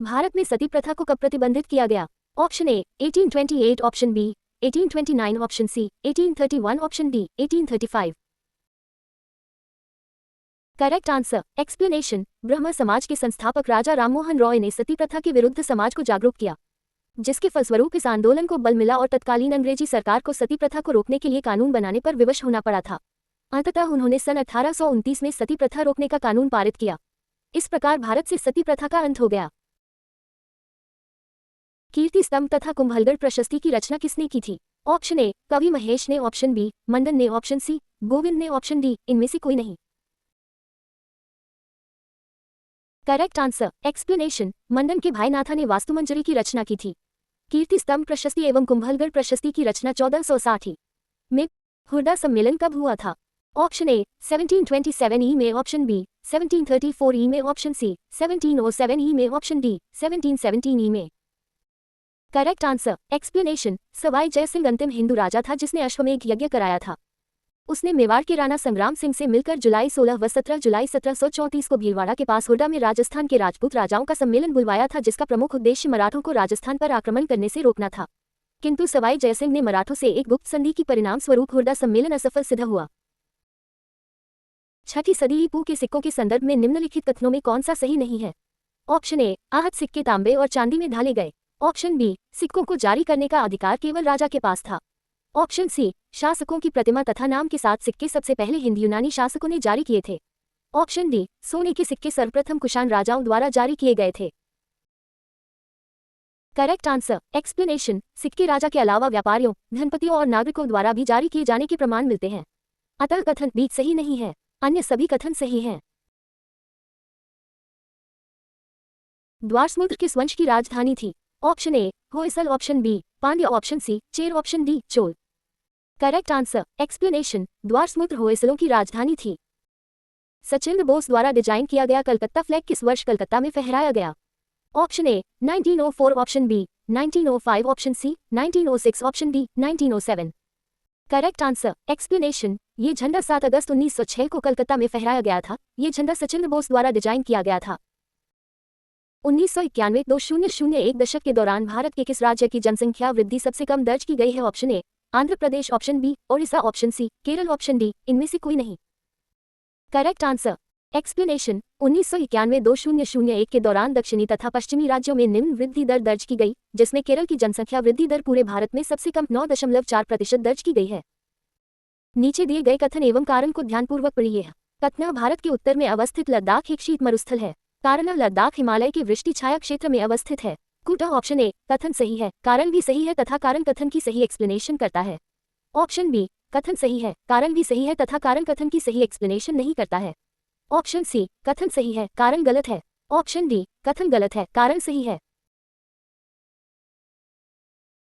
भारत में सती प्रथा को कब प्रतिबंधित किया गया? Option A 1828, option B 1829, option C 1831, option D 1835। Correct answer explanation. Brahmo Samaj के संस्थापक राजा राममोहन रॉय ने सती प्रथा के विरुद्ध समाज को जागरूक किया, जिसके फलस्वरूप इस आंदोलन को बल मिला और तत्कालीन अंग्रेजी सरकार को सती प्रथा को रोकने के लिए कानून बनाने पर विवश होना पड़ा था। अंततः उन्होंने सन 1829 में सती प्रथा रोकने का कानून पारित किया। इस प्रकार भारत से सती प्रथा का अंत हो गया। कीर्ति स्तंभ तथा कुंभलगढ़ प्रशस्ति की रचना किसने की थी? ऑप्शन ए कवि महेश ने, ऑप्शन बी मंडन ने, ऑप्शन सी गोविंद ने, ऑप्शन डी इनमें से कोई नहीं। Correct answer explanation. मंडन के भाई नाथा ने वास्तुमंजरी की रचना की थी। कीर्ति स्तंभ प्रशस्ति एवं कुंभलगढ़ प्रशस्ति की रचना 1460 में। हुरडा सम्मेलन कब हुआ था? ऑप्शन ए 1727 ई में, ऑप्शन बी 1734 ई में, ऑप्शन सी 1707 ई में, ऑप्शन डी 1717 ई में। Correct answer explanation. Sawai Jai Singh अंतिम हिंदू राजा था जिसने अश्वमेध यज्ञ कराया था। उसने मेवाड़ के राणा संग्राम सिंह से मिलकर जुलाई 16 व 17 जुलाई 1734 को भीलवाड़ा के पास हुरडा में राजस्थान के राजपूत राजाओं का सम्मेलन बुलवाया था, जिसका प्रमुख उद्देश्य मराठों को राजस्थान पर आक्रमण करने से रोकना था। किंतु सवाई जयसिंह ने मराठों से एक गुप्त संधि की परिणाम स्वरूप हुरडा सम्मेलन असफल सिद्ध हुआ। छठी सदी ईपू के सिक्कों के संदर्भ में निम्नलिखित कथनों में कौन सा सही नहीं है? ऑप्शन ए आहत सिक्के तांबे और चांदी में ढाले गए, ऑप्शन बी सिक्कों को जारी करने का अधिकार केवल राजा के पास था, ऑप्शन सी शासकों की प्रतिमा तथा नाम के साथ सिक्के सबसे पहले हिंद यूनानी शासकों ने जारी किए थे, ऑप्शन डी सोने के सिक्के सर्वप्रथम कुषाण राजाओं द्वारा जारी किए गए थे। Correct answer explanation. सिक्के राजा के अलावा व्यापारियों, धनपतियों और नागरिकों द्वारा भी जारी किए जाने के प्रमाण मिलते हैं, अतः कथन बी सही नहीं है, अन्य सभी कथन सही हैं। द्वारसमुद्र किस वंश की राजधानी थी? Option A Hoysala, option B Pandya, option C Chera, option D Chola. Correct answer explanation. Dwarasamudra होयसलों की राजधानी थी। सचिंद्र बोस द्वारा डिजाइन किया गया कलकत्ता फ्लैग किस वर्ष कलकत्ता में फहराया गया? Option A 1904, option B 1905, option C 1906, option D 1907। Correct answer explanation. ये झंडा 7 अगस्त 1906 को कलकत्ता में फहराया गया था। ये झंडा सचिंद्र बोस द्वारा डिजाइन किया गया था। 1991-2001 दशक के दौरान भारत के किस राज्य की जनसंख्या वृद्धि सबसे कम दर्ज की गई है? Option A Andhra Pradesh, option B Odisha, option C Kerala, option D इनमें से कोई नहीं। Correct answer explanation. 1991-2001 के दौरान दक्षिणी तथा पश्चिमी राज्यों में निम्न वृद्धि दर दर्ज की गई, जिसमें केरल की जनसंख्या वृद्धि दर पूरे भारत में सबसे कम 9.4% दर्ज की गई है। नीचे दिए गए कथन एवं कारण को ध्यानपूर्वक पढ़िए। कथन भारत के उत्तर में अवस्थित लद्दाख एक शीत मरुस्थल है। कारण लद्दाख हिमालय के वृष्टि छाया क्षेत्र में अवस्थित है। कुटा ऑप्शन ए कथन सही है, कारण भी सही है तथा कारण कथन की सही एक्सप्लेनेशन करता है। ऑप्शन बी कथन सही है, कारण भी सही है तथा कारण कथन की सही एक्सप्लेनेशन नहीं करता है। ऑप्शन सी कथन सही है, कारण गलत है। ऑप्शन डी कथन गलत है, कारण सही है।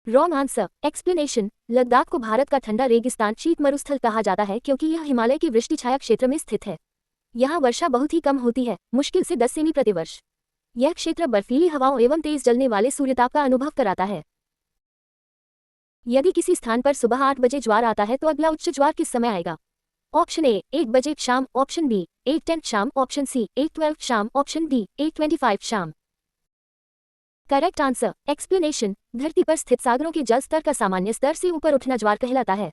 Wrong answer explanation. लद्दाख को भारत का ठंडा रेगिस्तान शीत मरुस्थल कहा जाता है क्योंकि यह हिमालय के वृष्टि छाया क्षेत्र में स्थित है। यहाँ वर्षा बहुत ही कम होती है, मुश्किल से 10 सेमी प्रति वर्ष। यह क्षेत्र बर्फीली हवाओं एवं तेज जलने वाले सूर्यताप का अनुभव कराता है। यदि किसी स्थान पर सुबह 8 बजे ज्वार आता है तो अगला उच्च ज्वार किस समय आएगा? ऑप्शन ए 1 बजे शाम, ऑप्शन बी 8:10 शाम, ऑप्शन सी 8:12 शाम, ऑप्शन डी 8:25 शाम। Correct answer explanation. धरती पर स्थित सागरों के जल स्तर का सामान्य स्तर से ऊपर उठना ज्वार कहलाता है।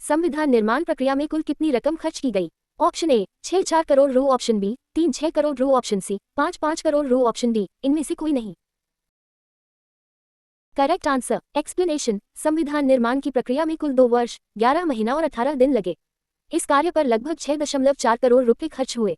संविधान निर्माण प्रक्रिया में कुल कितनी रकम खर्च की गई? ऑप्शन ए 6 करोड़ रू, ऑप्शन बी 3 करोड़ रू, ऑप्शन सी 5 करोड़ रू, ऑप्शन डी इनमें से कोई नहीं। Correct answer explanation. संविधान निर्माण की प्रक्रिया में कुल 2 वर्ष 11 महीना और 18 दिन लगे। इस कार्य पर लगभग 6.4 करोड़ रुपए खर्च हुए।